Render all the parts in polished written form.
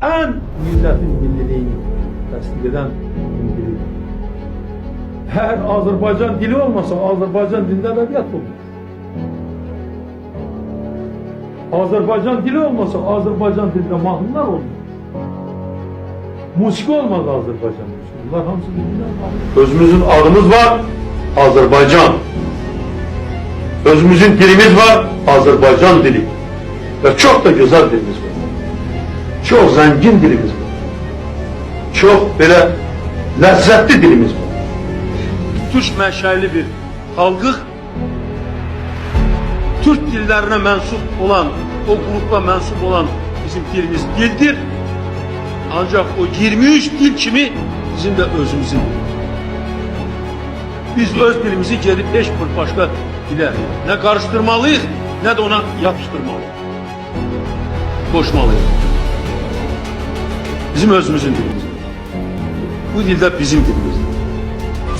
en milletin milliliğini tasdik eden dili. Her Azerbaycan dili olmasa Azerbaycan dilinde edebiyat olur. Azerbaycan dili olmasa Azerbaycan dilinde mahnılar olur. Musiki olmaz Azerbaycan müziği. Bunlar hamısı birbirinden bağlı. Özümüzün adımız var, Azerbaycan. Özümüzün dilimiz var, Azerbaycan dili. Ve çok da güzel dilimiz var. Çok zengin dilimiz var. Çok böyle lezzetli dilimiz var. Türk menşeli bir halkı, Türk dillerine mensup olan, o grupla mensup olan bizim dilimiz dildir. Ancak o 23 dil kimi bizim de özümüzün. Biz öz dilimizi gelip hiç bir başka dile ne karıştırmalıyız ne de ona yapıştırmalıyız. Koşmalıyız. Bizim özümüzün dilimiz. Bu dilde bizim dilimiz.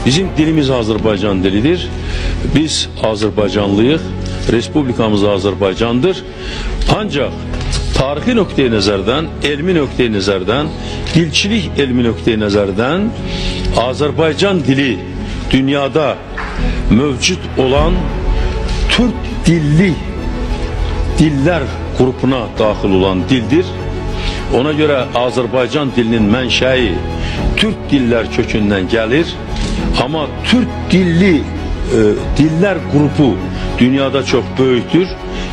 Bizim dilimiz Azerbaycan dilidir. Biz Azerbaycanlıyıq. Respublikamız Azerbaycandır. Ancak tarihi nöqteyi nəzərdən, elmi nöqteyi nəzərdən, dilçilik elmi nöqteyi nəzərdən Azerbaycan dili dünyada mövcud olan Türk dilli diller grubuna daxil olan dildir. Ona göre Azerbaycan dilinin mənşəyi Türk diller kökündən gəlir. Ama Türk dilli diller grubu dünyada çok böyükdür.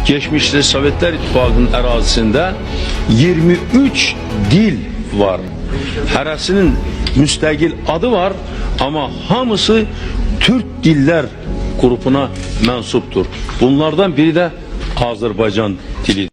Geçmişte Sovetler İttifaqının ərazisində 23 dil var. Hərəsinin müstəqil adı var, ama hamısı Türk diller grubuna mənsubdur. Bunlardan biri de Azerbaycan dilidir.